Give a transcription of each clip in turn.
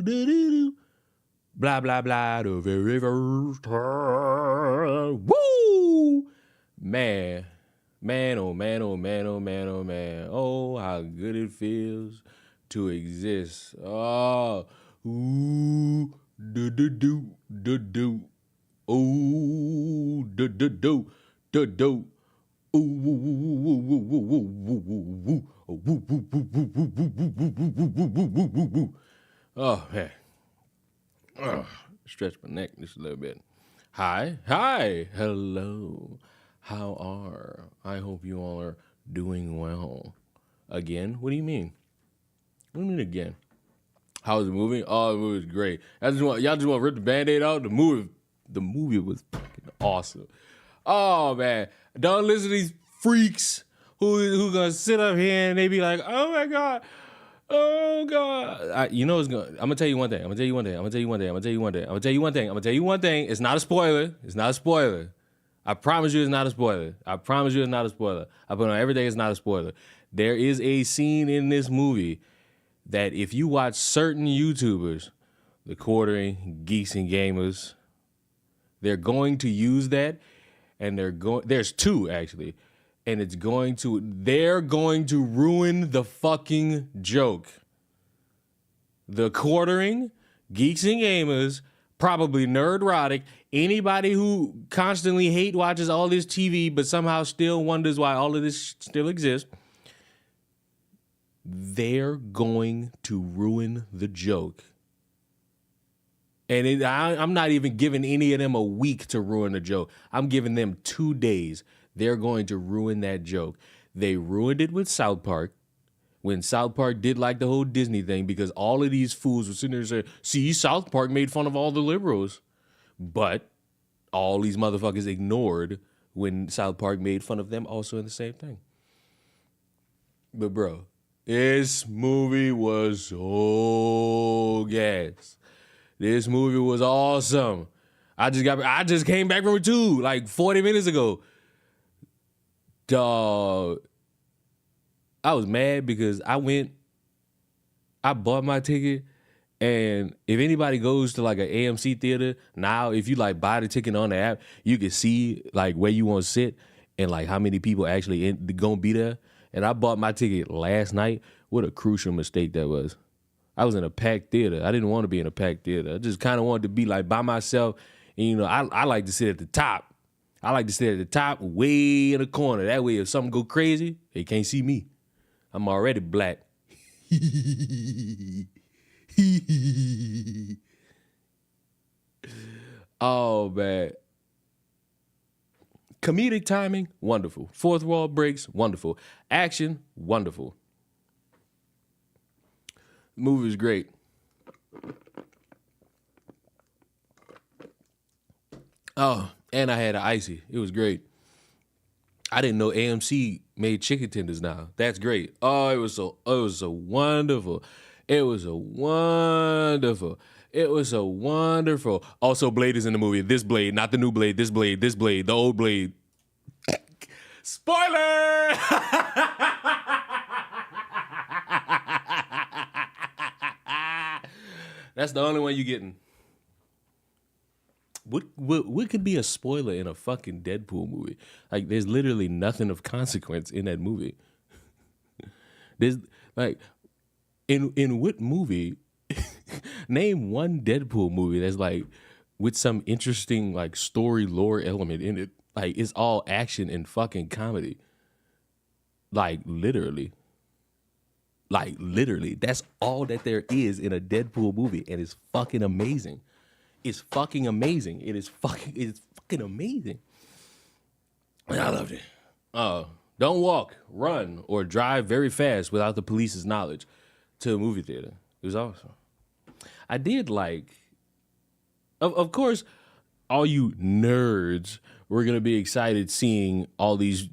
Blah, blah, blah, the very first time. Woo! Man. Man, oh man, oh man, oh man, oh man. Oh, how good it feels to exist. Oh, ooh, do do do do do. Ooh, do do do do do. Ooh, woo, woo, woo, woo, woo, woo, woo, woo, woo. Oh, woo, woo, woo, woo, woo, woo, woo, woo, woo, woo, woo, woo, woo, woo. Oh man. Stretch my neck just a little bit. Hi, hello. How are? I hope you all are doing well. Again? What do you mean? What do you mean again? How was the movie? Oh, the movie was great. Y'all just want to rip the Band-Aid out? The movie was fucking awesome. Oh man. Don't listen to these freaks who gonna sit up here and they be like, oh my God. Oh God! I'm gonna tell you one thing. I'm gonna tell you one thing. It's not a spoiler. I promise you, it's not a spoiler. I put on everything. It's not a spoiler. There is a scene in this movie that if you watch certain YouTubers, the Quartering, Geeks and Gamers, they're going to use that, and there's two actually. And they're going to ruin the fucking joke. The Quartering, Geeks and Gamers, probably Nerdrotic, anybody who constantly watches all this TV but somehow still wonders why all of this still exists, they're going to ruin the joke. And I'm not even giving any of them a week to ruin the joke. I'm giving them 2 days. They're going to ruin that joke. They ruined it with South Park when South Park did like the whole Disney thing because all of these fools were sitting there saying, see, South Park made fun of all the liberals. But all these motherfuckers ignored when South Park made fun of them also in the same thing. But bro, this movie was so gas. This movie was awesome. I just came back from it too, like 40 minutes ago. Dog, I was mad because I bought my ticket, and if anybody goes to like an AMC theater now, if you like buy the ticket on the app, you can see like where you want to sit and like how many people actually gonna be there. And I bought my ticket last night. What a crucial mistake that was. I was in a packed theater. I didn't want to be in a packed theater. I just kind of wanted to be like by myself. And, I like to sit at the top. I like to sit at the top, way in the corner. That way, if something go crazy, they can't see me. I'm already black. Oh, man. Comedic timing, wonderful. Fourth wall breaks, wonderful. Action, wonderful. Movie was great. Oh, and I had an icy. It was great. I didn't know AMC made chicken tenders now. That's great. Oh, it was so wonderful. It was so wonderful. Also, Blade is in the movie. This Blade, not the new Blade. This Blade, the old Blade. Spoiler! That's the only one you getting. What could be a spoiler in a fucking Deadpool movie? Like, there's literally nothing of consequence in that movie. There's like, in what movie? Name one Deadpool movie that's like with some interesting like story lore element in it. Like, it's all action and fucking comedy. Like literally, that's all that there is in a Deadpool movie, and it's fucking amazing. It's fucking amazing. It's fucking amazing. And I loved it. Don't walk, run, or drive very fast without the police's knowledge to a movie theater. It was awesome. I did like, of course, all you nerds were going to be excited seeing all these,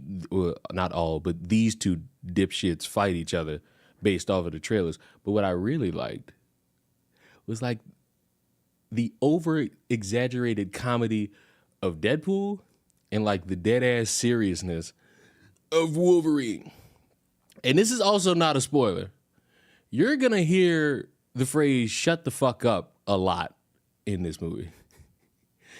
not all, but these two dipshits fight each other based off of the trailers. But what I really liked was like the over-exaggerated comedy of Deadpool and like the dead-ass seriousness of Wolverine. And this is also not a spoiler. You're going to hear the phrase "shut the fuck up" a lot in this movie.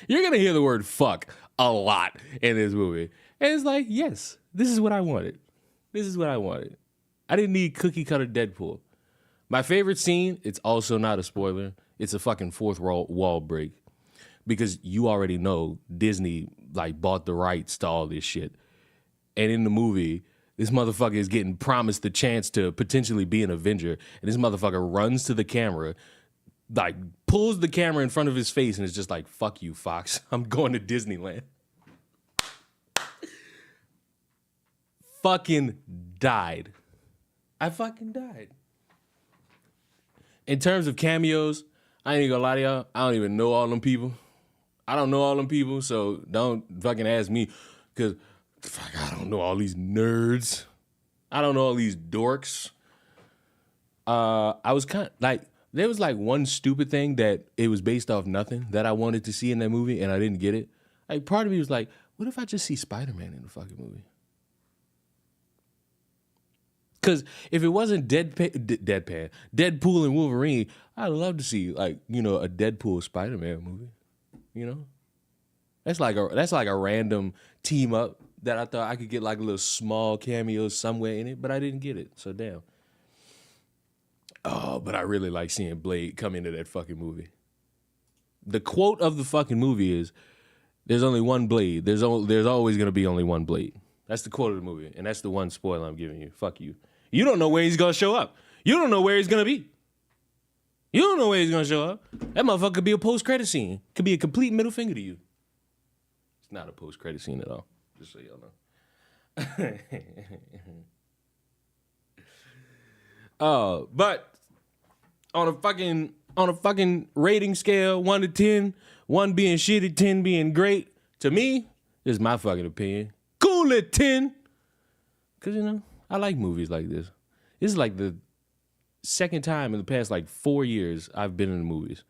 You're gonna hear the word "fuck" a lot in this movie, and it's like, yes, this is what I wanted. This is what I wanted. I didn't need cookie cutter Deadpool. My favorite scene, it's also not a spoiler. It's a fucking fourth wall break. Because you already know Disney like bought the rights to all this shit. And in the movie, this motherfucker is getting promised the chance to potentially be an Avenger. And this motherfucker runs to the camera, like pulls the camera in front of his face and is just like, fuck you, Fox. I'm going to Disneyland. Fucking died. I fucking died. In terms of cameos, I ain't gonna lie to y'all, I don't even know all them people. I don't know all them people, so don't fucking ask me, because I don't know all these nerds. I don't know all these dorks. I was kind of like, there was like one stupid thing that it was based off nothing that I wanted to see in that movie, and I didn't get it. Like, part of me was like, what if I just see Spider-Man in the fucking movie? Because if it wasn't Deadpool and Wolverine, I'd love to see, like, you know, a Deadpool Spider-Man movie. You know, that's like a random team up that I thought I could get like a little small cameo somewhere in it, but I didn't get it. So damn. Oh, but I really like seeing Blade come into that fucking movie. The quote of the fucking movie is, "There's only one Blade. There's always gonna be only one Blade." That's the quote of the movie, and that's the one spoiler I'm giving you. Fuck you. You don't know where he's gonna show up. You don't know where he's gonna be. You don't know where he's gonna show up. That motherfucker could be a post-credit scene. Could be a complete middle finger to you. It's not a post-credit scene at all. Just so y'all know. But on a fucking rating scale, 1 to 10, 1 being shitty, 10 being great, to me, this is my fucking opinion. Cool at 10. Cause you know, I like movies like this. This is like the second time in the past like 4 years I've been in the movies.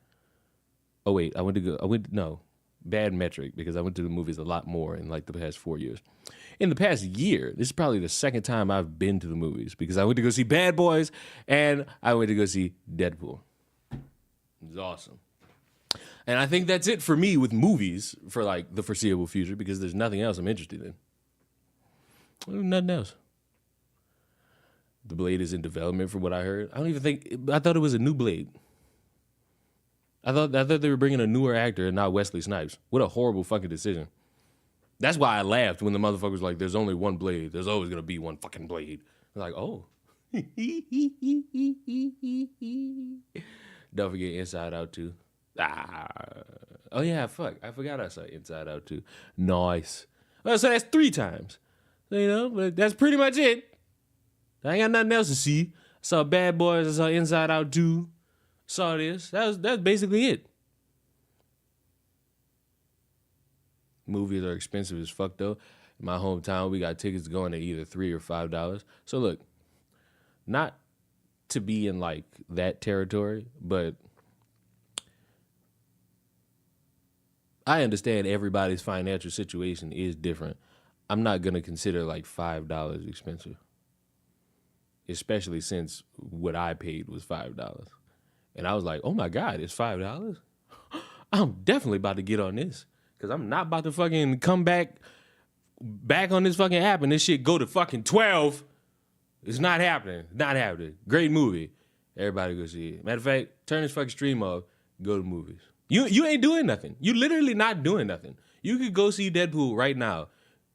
Oh wait, bad metric, because I went to the movies a lot more in like the past 4 years. In the past year, this is probably the second time I've been to the movies, because I went to go see Bad Boys and I went to go see Deadpool. It was awesome. And I think that's it for me with movies for like the foreseeable future, because there's nothing else I'm interested in. Nothing else. The Blade is in development from what I heard. I thought it was a new Blade. I thought they were bringing a newer actor and not Wesley Snipes. What a horrible fucking decision. That's why I laughed when the motherfucker was like, there's only one Blade. There's always going to be one fucking Blade. I was like, oh. Don't forget Inside Out 2. Oh yeah, fuck. I forgot I saw Inside Out 2. Nice. Well, so that's 3 times. So, you know, but that's pretty much it. I ain't got nothing else to see. I saw Bad Boys. I saw Inside Out 2. Saw this. That's basically it. Movies are expensive as fuck, though. In my hometown, we got tickets going at either $3 or $5. So look, not to be in like that territory, but I understand everybody's financial situation is different. I'm not going to consider like $5 expensive, especially since what I paid was $5. And I was like, oh my God, it's $5? I'm definitely about to get on this, because I'm not about to fucking come back on this fucking app and this shit go to fucking 12. It's not happening. Not happening. Great movie. Everybody go see it. Matter of fact, turn this fucking stream off, go to movies. You ain't doing nothing. You literally not doing nothing. You could go see Deadpool right now.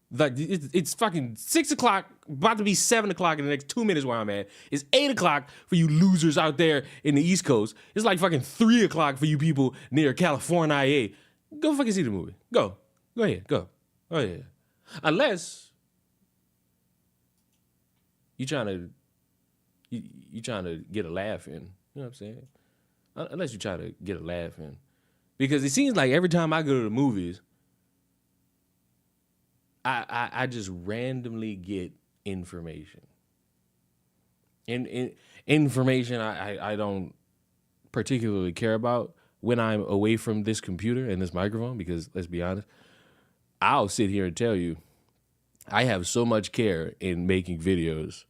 Like, it's fucking 6 o'clock, about to be 7 o'clock in the next 2 minutes where I'm at. It's 8 o'clock for you losers out there in the East Coast. It's like fucking 3 o'clock for you people near California. Go fucking see the movie. Go ahead, go. Oh yeah. Unless you trying to get a laugh in. You know what I'm saying? Unless you try to get a laugh in. Because it seems like every time I go to the movies, I just randomly get information. Information I don't particularly care about when I'm away from this computer and this microphone, because let's be honest, I'll sit here and tell you, I have so much care in making videos,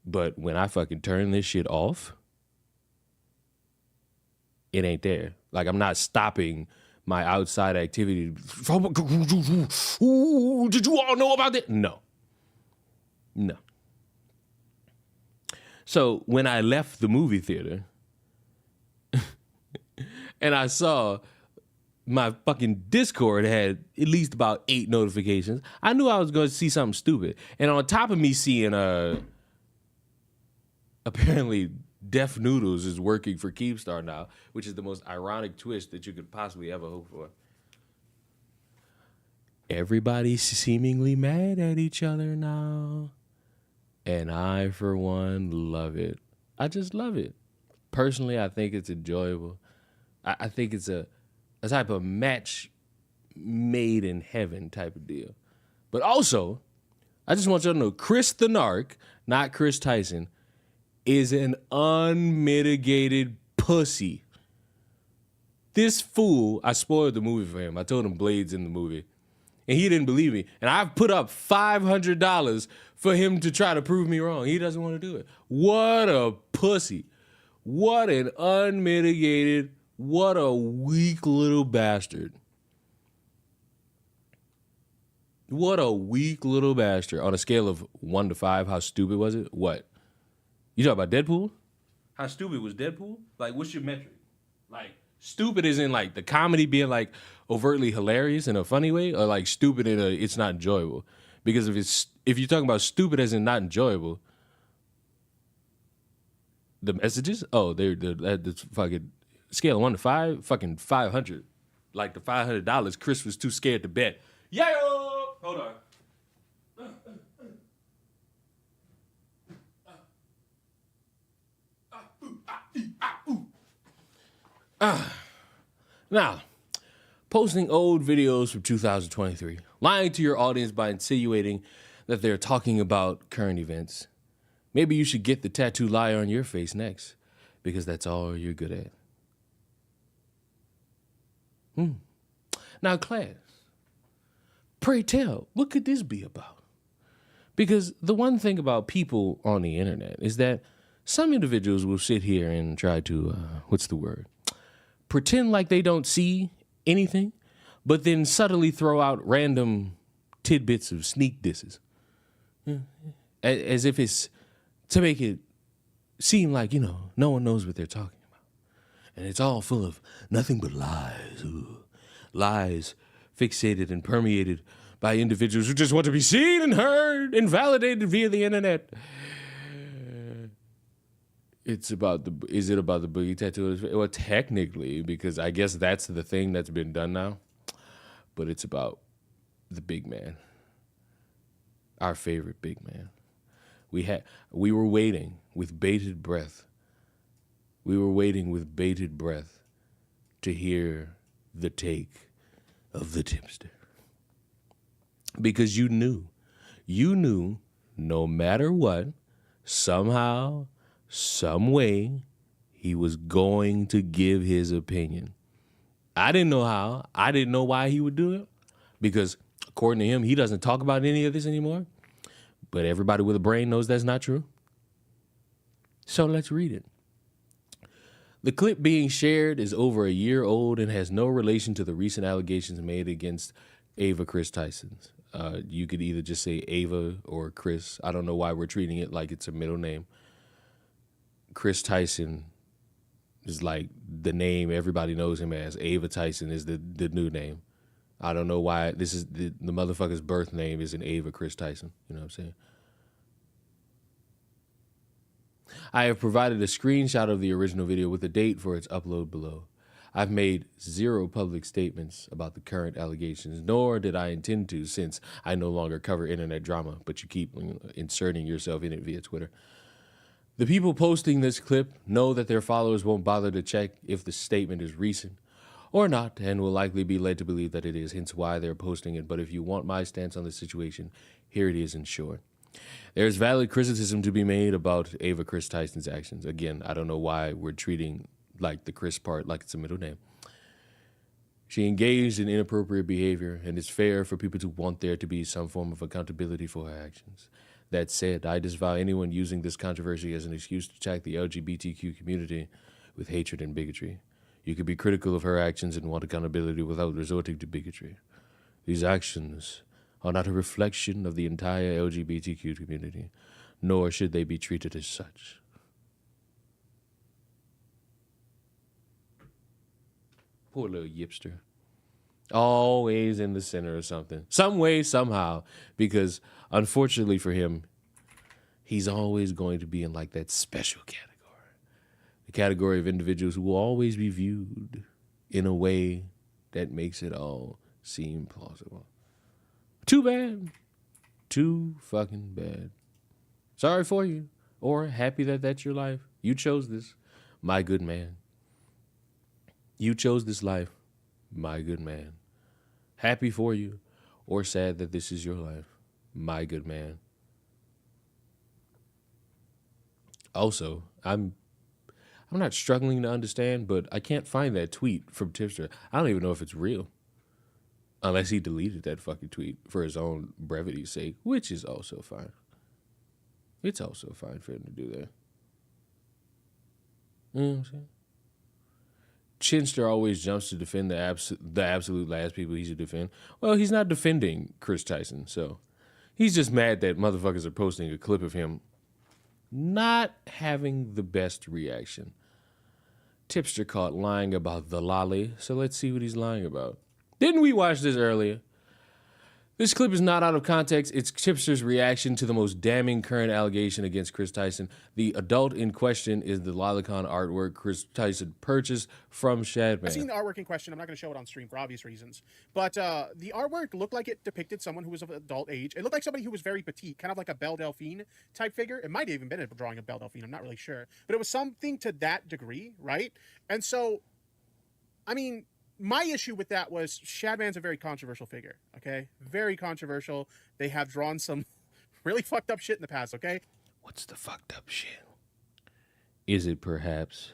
but when I fucking turn this shit off, it ain't there. Like, I'm not stopping my outside activity. Ooh, did you all know about that? No. So when I left the movie theater and I saw my fucking Discord had at least about 8 notifications, I knew I was going to see something stupid. And on top of me seeing apparently Deaf Noodles is working for Keemstar now, which is the most ironic twist that you could possibly ever hope for. Everybody's seemingly mad at each other now. And I, for one, love it. I just love it. Personally, I think it's enjoyable. I think it's a type of match made in heaven type of deal. But also, I just want y'all to know, Chris the Narc, not Chris Tyson, is an unmitigated pussy. This fool, I spoiled the movie for him. I told him Blade's in the movie. And he didn't believe me. And I've put up $500 for him to try to prove me wrong. He doesn't want to do it. What a pussy. What an unmitigated, what a weak little bastard. What a weak little bastard. On a scale of 1 to 5, how stupid was it? What? You talking about Deadpool? How stupid was Deadpool? Like, what's your metric? Like, stupid is in like the comedy being like overtly hilarious in a funny way, or like stupid in a it's not enjoyable. Because if you're talking about stupid as in not enjoyable, the messages, the fucking scale of 1 to 5, fucking 500. Like the $500, Chris was too scared to bet. Yeah, hold on. Now, posting old videos from 2023, lying to your audience by insinuating that they're talking about current events. Maybe you should get the tattoo liar on your face next, because that's all you're good at. Now, class, pray tell, what could this be about? Because the one thing about people on the internet is that some individuals will sit here and try to, pretend like they don't see anything, but then subtly throw out random tidbits of sneak disses. As if it's to make it seem like, no one knows what they're talking about. And it's all full of nothing but lies. Ooh. Lies fixated and permeated by individuals who just want to be seen and heard and validated via the internet. Is it about the boogie tattoo? Well, technically, because I guess that's the thing that's been done now. But it's about the big man. Our favorite big man. We were waiting with bated breath. We were waiting with bated breath to hear the take of the tipster. Because you knew no matter what, somehow, some way, he was going to give his opinion. I didn't know how. I didn't know why he would do it. Because according to him, he doesn't talk about any of this anymore. But everybody with a brain knows that's not true. So let's read it. The clip being shared is over a year old and has no relation to the recent allegations made against Ava Chris Tyson's. You could either just say Ava or Chris. I don't know why we're treating it like it's a middle name. Chris Tyson is like the name everybody knows him as. Ava Tyson is the new name. I don't know why this is the motherfucker's birth name is an Ava Chris Tyson. You know what I'm saying? I have provided a screenshot of the original video with a date for its upload below. I've made 0 public statements about the current allegations, nor did I intend to, since I no longer cover internet drama, but you keep inserting yourself in it via Twitter. The people posting this clip know that their followers won't bother to check if the statement is recent or not, and will likely be led to believe that it is, hence why they're posting it. But if you want my stance on the situation, here it is in short. There's valid criticism to be made about Ava Chris Tyson's actions. Again, I don't know why we're treating like the Chris part like it's a middle name. She engaged in inappropriate behavior, and it's fair for people to want there to be some form of accountability for her actions. That said, I disavow anyone using this controversy as an excuse to attack the LGBTQ community with hatred and bigotry. You can be critical of her actions and want accountability without resorting to bigotry. These actions are not a reflection of the entire LGBTQ community, nor should they be treated as such. Poor little yipster. Always in the center of something. Some way, somehow. Because, unfortunately for him, he's always going to be in like that special category. The category of individuals who will always be viewed in a way that makes it all seem plausible. Too bad. Too fucking bad. Sorry for you. Or happy that that's your life. You chose this, my good man. You chose this life, my good man. Happy for you, or sad that this is your life, my good man. Also, I'm not struggling to understand, but I can't find that tweet from Tipster. I don't even know if it's real. Unless he deleted that fucking tweet for his own brevity's sake, which is also fine. It's also fine for him to do that. You know what I'm saying? Chinster always jumps to defend the absolute last people he should defend. Well, he's not defending Chris Tyson, so he's just mad that motherfuckers are posting a clip of him not having the best reaction. Tipster caught lying about the lolly, so let's see what he's lying about. Didn't we watch this earlier? This clip is not out of context. It's Tipster's reaction to the most damning current allegation against Chris Tyson. The adult in question is the lolicon artwork Chris Tyson purchased from Shadman. I've seen the artwork in question. I'm not going to show it on stream for obvious reasons. But the artwork looked like it depicted someone who was of adult age. It looked like somebody who was very petite, kind of like a Belle Delphine type figure. It might have even been a drawing of Belle Delphine. I'm not really sure. But it was something to that degree, right? And so, I mean, my issue with that was Shadman's a very controversial figure, okay? Very controversial. They have drawn some really fucked up shit in the past, okay? What's the fucked up shit? Is it perhaps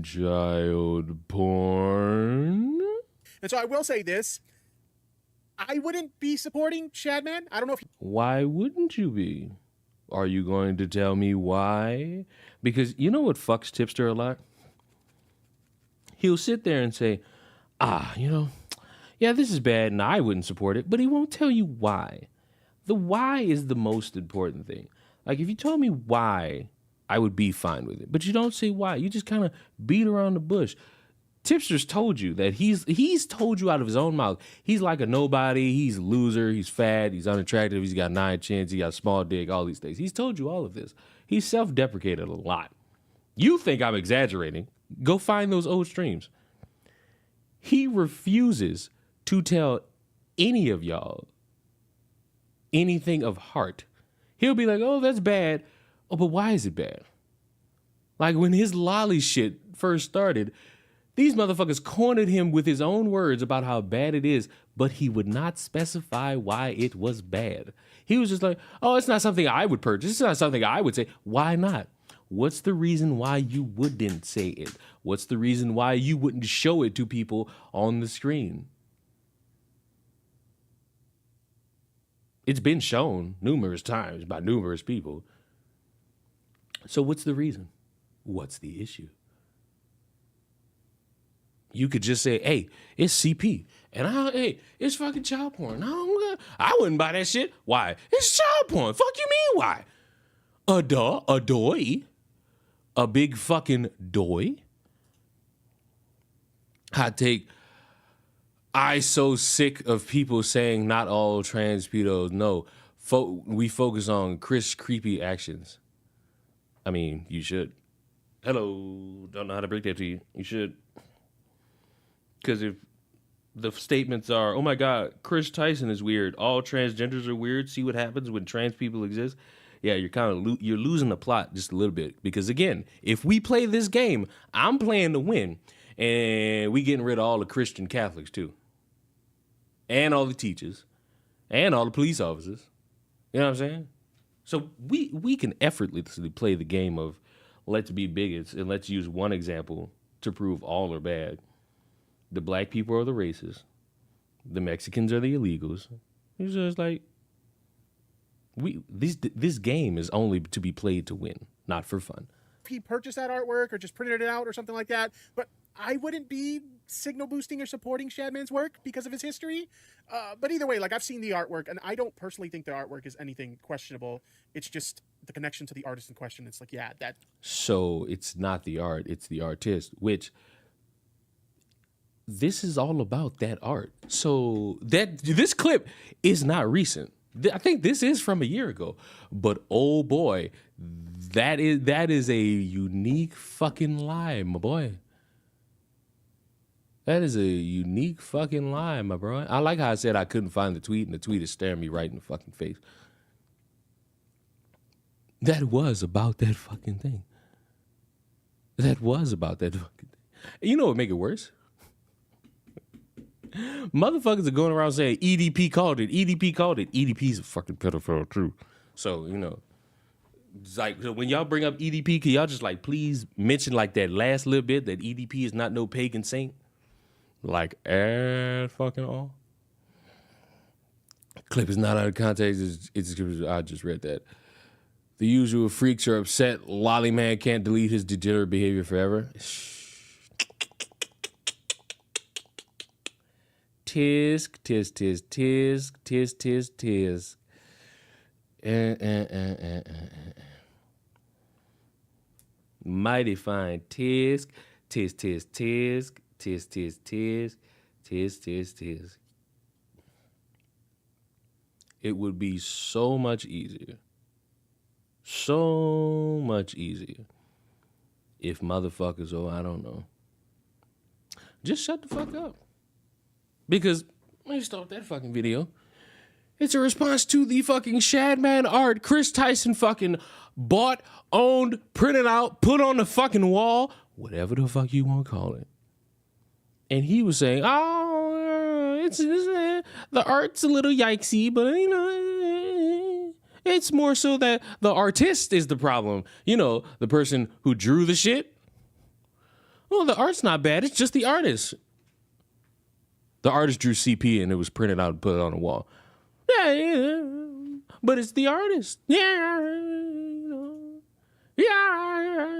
child porn? And so I will say this. I wouldn't be supporting Shadman. I don't know if... Why wouldn't you be? Are you going to tell me why? Because you know what fucks Tipster a lot? He'll sit there and say, yeah, this is bad and I wouldn't support it, but he won't tell you why. The why is the most important thing. Like if you told me why, I would be fine with it, but you don't say why. You just kind of beat around the bush. Tipster's told you that he's told you out of his own mouth. He's like a nobody, he's a loser, he's fat, he's unattractive, he's got 9 chins, he got a small dick, all these things. He's told you all of this. He's self-deprecated a lot. You think I'm exaggerating. Go find those old streams. He refuses to tell any of y'all anything of heart. He'll be like, oh, that's bad. Oh, but why is it bad? Like when his lolly shit first started, these motherfuckers cornered him with his own words about how bad it is, but he would not specify why it was bad. He was just like, oh, it's not something I would purchase. It's not something I would say. Why not? What's the reason why you wouldn't say it? What's the reason why you wouldn't show it to people on the screen? It's been shown numerous times by numerous people. So what's the reason? What's the issue? You could just say, hey, it's CP. And hey, it's fucking child porn. I wouldn't buy that shit. Why? It's child porn. Fuck you mean why? A doy. A big fucking doy. Hot take. I so sick of people saying not all trans pedos. No, we focus on Chris creepy actions. I mean, you should. Hello, don't know how to break that to you. You should. Because if the statements are, oh my God, Chris Tyson is weird. All transgenders are weird. See what happens when trans people exist. Yeah, you're kind of you're losing the plot just a little bit. Because again, if we play this game, I'm playing to win. And we getting rid of all the Christian Catholics too. And all the teachers. And all the police officers. You know what I'm saying? So we can effortlessly play the game of let's be bigots and let's use one example to prove all are bad. The black people are the racists. The Mexicans are the illegals. It's just like this game is only to be played to win, not for fun. He purchased that artwork or just printed it out or something like that. But I wouldn't be signal boosting or supporting Shadman's work because of his history. But either way, like I've seen the artwork, and I don't personally think the artwork is anything questionable. It's just the connection to the artist in question. It's like, yeah, that. So it's not the art, it's the artist, which this is all about that art. So that this clip is not recent. I think this is from a year ago. But oh boy, that is a unique fucking lie, my boy. That is a unique fucking lie, my bro. I like how I said I couldn't find the tweet, and the tweet is staring me right in the fucking face. That was about that fucking thing. That was about that fucking thing. And you know what make it worse? Motherfuckers are going around saying EDP called it. EDP called it. EDP's a fucking pedophile too. So, you know, it's like, so when y'all bring up EDP, can y'all just like please mention like that last little bit that EDP is not no pagan saint? Like at fucking all. Clip is not out of context. It's I just read that. The usual freaks are upset. Lolly man can't delete his degenerate behavior forever. Tisk, tisk, tisk, tisk, tisk, tisk, tisk. Mighty fine. Tisk, tisk, tisk, tisk, tisk, tisk, tisk, tisk, tisk, tisk. It would be so much easier. So much easier if motherfuckers, I don't know, just shut the fuck up. Because, let me start that fucking video. It's a response to the fucking Shadman art Chris Tyson fucking bought, owned, printed out, put on the fucking wall, whatever the fuck you want to call it. And he was saying, the art's a little yikesy, but you know, it's more so that the artist is the problem. You know, the person who drew the shit. Well, the art's not bad. It's just the artist. The artist drew CP and it was printed out and put it on the wall. Yeah, but it's the artist. Yeah, you know. Yeah,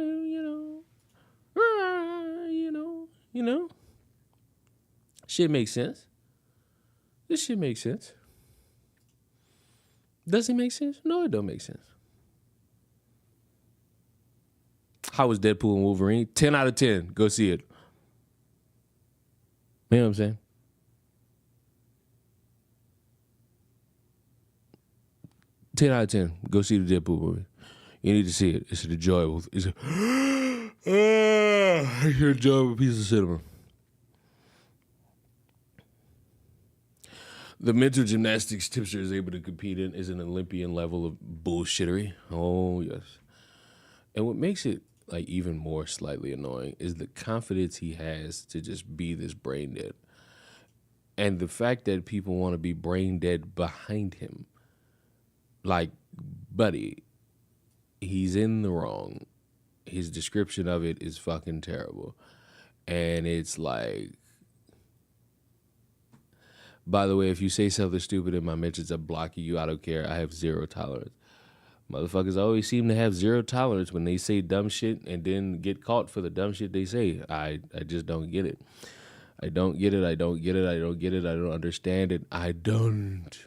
you know. Shit makes sense. This shit makes sense. Does it make sense? No, it don't make sense. How was Deadpool and Wolverine? 10 out of 10. Go see it. You know what I'm saying? Ten out of 10. Go see the Deadpool movie. You need to see it. It's an enjoyable. It's an enjoyable piece of cinema. The mental gymnastics Tipster is able to compete in is an Olympian level of bullshittery. Oh, yes. And what makes it like even more slightly annoying is the confidence he has to just be this brain dead. And the fact that people want to be brain dead behind him. Like, buddy, he's in the wrong. His description of it is fucking terrible. And it's like, by the way, if you say something stupid in my mentions, I'm blocking you. I don't care. I have zero tolerance. Motherfuckers always seem to have zero tolerance when they say dumb shit and then get caught for the dumb shit they say. I just don't get it. I don't get it. I don't get it. I don't get it. I don't understand it. I don't.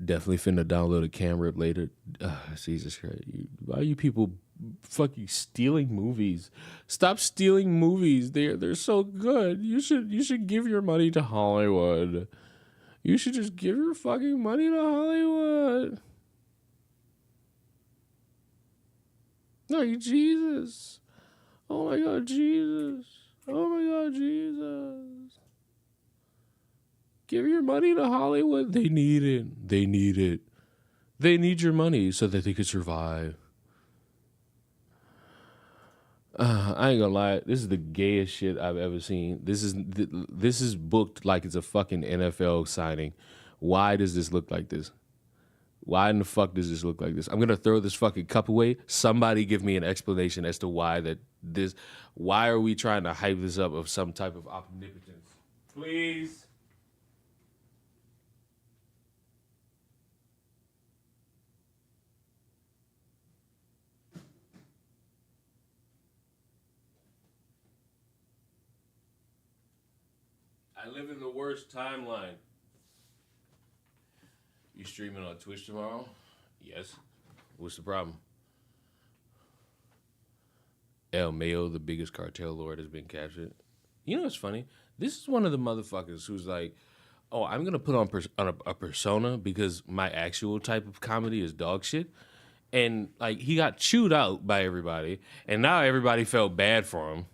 Definitely finna download a cam rip later. Jesus Christ. Why are you people fucking stealing movies? Stop stealing movies. They're so good. You should give your money to Hollywood. You should just give your fucking money to Hollywood. Like, Jesus. Oh my God, Jesus. Oh my God, Jesus. Give your money to Hollywood. They need it. They need it. They need your money so that they could survive. I ain't gonna lie. This is the gayest shit I've ever seen. This is booked like it's a fucking NFL signing. Why does this look like this? Why in the fuck does this look like this? I'm gonna throw this fucking cup away. Somebody give me an explanation as to why why are we trying to hype this up of some type of omnipotence? Please. live in the worst timeline. You streaming on Twitch tomorrow? Yes. What's the problem? El Mayo, the biggest cartel lord, has been captured. You know what's funny? This is one of the motherfuckers who's like, oh, I'm going to put on a persona because my actual type of comedy is dog shit. And, like, he got chewed out by everybody. And now everybody felt bad for him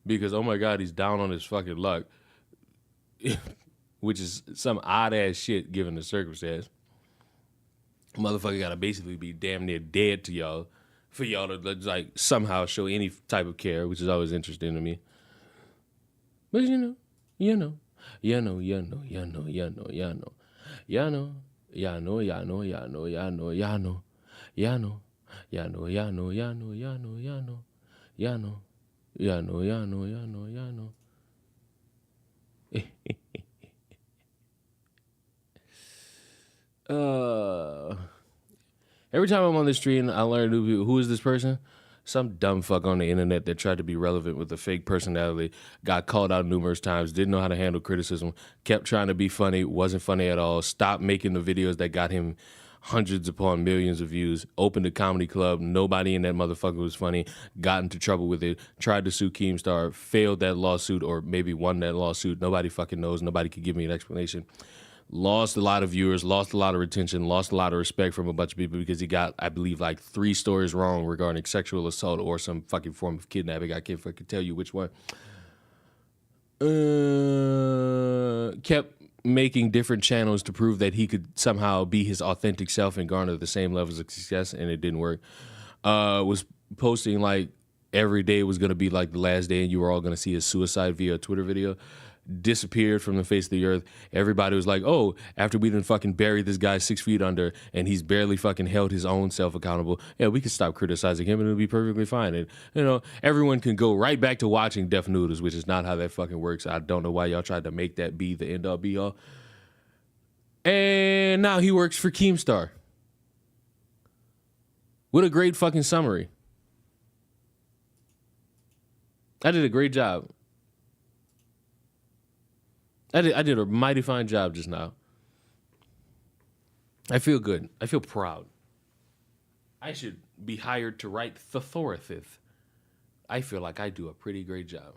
because, oh, my God, he's down on his fucking luck, which is some odd-ass shit given the circumstance. Motherfucker got to basically be damn near dead to y'all for y'all to, like, somehow show any type of care, which is always interesting to me. But, you know. Every time I'm on the street, I learn new people. Who is this person? Some dumb fuck on the internet that tried to be relevant with a fake personality, got called out numerous times, didn't know how to handle criticism, kept trying to be funny, wasn't funny at all, stopped making the videos that got him hundreds upon millions of views, opened a comedy club, nobody in that motherfucker was funny, got into trouble with it, tried to sue Keemstar, failed that lawsuit or maybe won that lawsuit, nobody fucking knows, nobody could give me an explanation. Lost a lot of viewers, lost a lot of retention, lost a lot of respect from a bunch of people because he got, I believe, like 3 stories wrong regarding sexual assault or some fucking form of kidnapping. I can't fucking tell you which one. Kept making different channels to prove that he could somehow be his authentic self and garner the same levels of success, and it didn't work. Was posting like every day was going to be like the last day and you were all going to see his suicide via a Twitter video. Disappeared from the face of the earth. Everybody was like, oh, after we done fucking buried this guy 6 feet under and he's barely fucking held his own self accountable, yeah, we could stop criticizing him and it'll be perfectly fine. And, you know, everyone can go right back to watching Deaf Noodles, which is not how that fucking works. I don't know why y'all tried to make that be the end all be all. And now he works for Keemstar. What a great fucking summary. I did a great job. I did a mighty fine job just now. I feel good. I feel proud. I should be hired to write Thorithith. I feel like I do a pretty great job.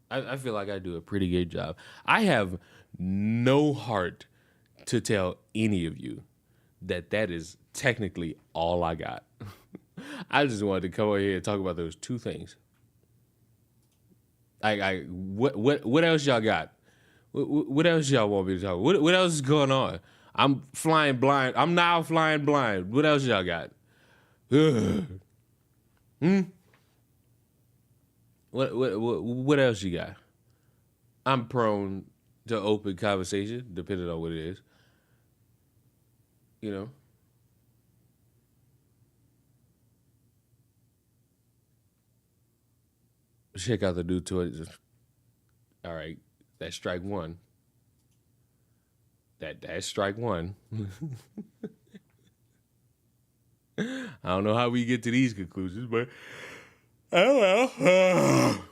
I feel like I do a pretty great job. I have no heart to tell any of you that is technically all I got. I just wanted to come over here and talk about those 2 things. What else y'all got? What else y'all want me to talk about? What else is going on? I'm flying blind. I'm now flying blind. What else y'all got? What else you got? I'm prone to open conversation, depending on what it is. You know? Check out the new toys. All right, that's strike one. That's strike one. I don't know how we get to these conclusions, but oh well.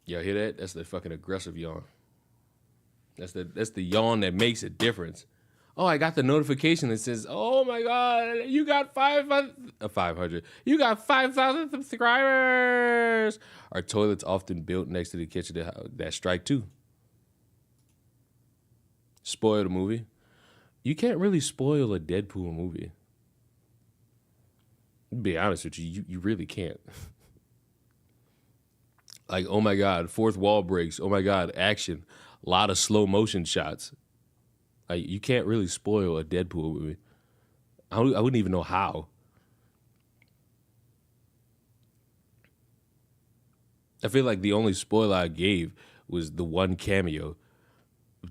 Y'all hear that? That's the fucking aggressive yawn. That's the yawn that makes a difference. Oh, I got the notification that says, "Oh my God, you got 500. You got 5,000 subscribers." Our toilet's often built next to the kitchen. That's strike 2. Spoil the movie. You can't really spoil a Deadpool movie. To be honest with you, you really can't. Like, oh my God, 4th wall breaks. Oh my God, action. A lot of slow motion shots. Like, you can't really spoil a Deadpool movie. I wouldn't even know how. I feel like the only spoiler I gave was the one cameo.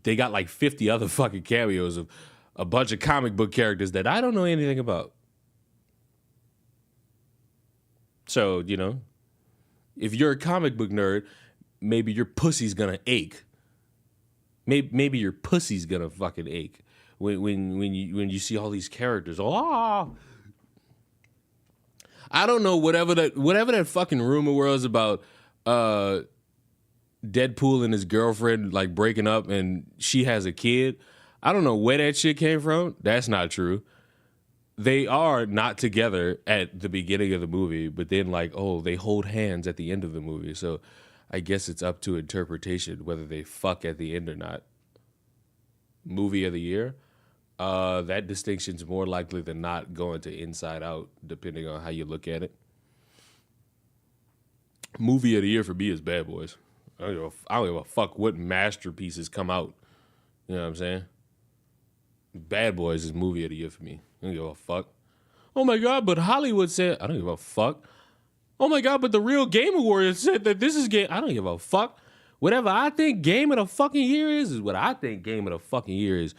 They got like 50 other fucking cameos of a bunch of comic book characters that I don't know anything about. So, you know, if you're a comic book nerd, maybe your pussy's gonna ache. Maybe your pussy's gonna fucking ache when you see all these characters. Oh, I don't know, whatever that fucking rumor was about uh, Deadpool and his girlfriend like breaking up and she has a kid. I don't know where that shit came from. That's not true. They are not together at the beginning of the movie, but then like, oh, they hold hands at the end of the movie. So I guess it's up to interpretation whether they fuck at the end or not. Movie of the year. That distinction's more likely than not going to Inside Out, depending on how you look at it. Movie of the year for me is Bad Boys. I don't give a fuck what masterpieces come out. You know what I'm saying? Bad Boys is movie of the year for me. I don't give a fuck. Oh my God, but Hollywood said, I don't give a fuck. Oh my God, but the real Game Awards said that this is game. I don't give a fuck. Whatever I think game of the fucking year is what I think game of the fucking year is.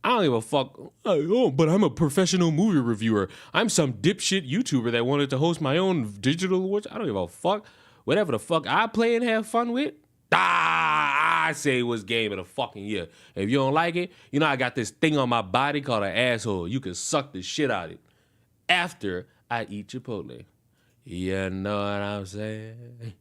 I don't give a fuck. Oh, but I'm a professional movie reviewer. I'm some dipshit YouTuber that wanted to host my own digital awards. I don't give a fuck. Whatever the fuck I play and have fun with, I say it was game of the fucking year. If you don't like it, you know I got this thing on my body called an asshole. You can suck the shit out of it after I eat Chipotle. You know what I'm saying?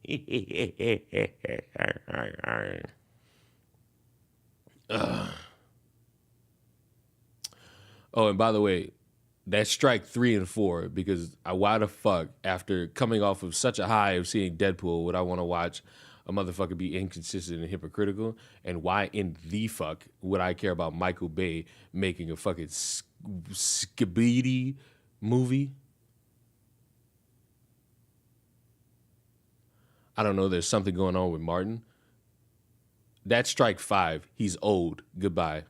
Oh, and by the way, that's strike 3 and 4 because why the fuck, after coming off of such a high of seeing Deadpool, would I want to watch a motherfucker be inconsistent and hypocritical? And why in the fuck would I care about Michael Bay making a fucking skibidi movie? I don't know. There's something going on with Martin. That's strike 5. He's old. Goodbye.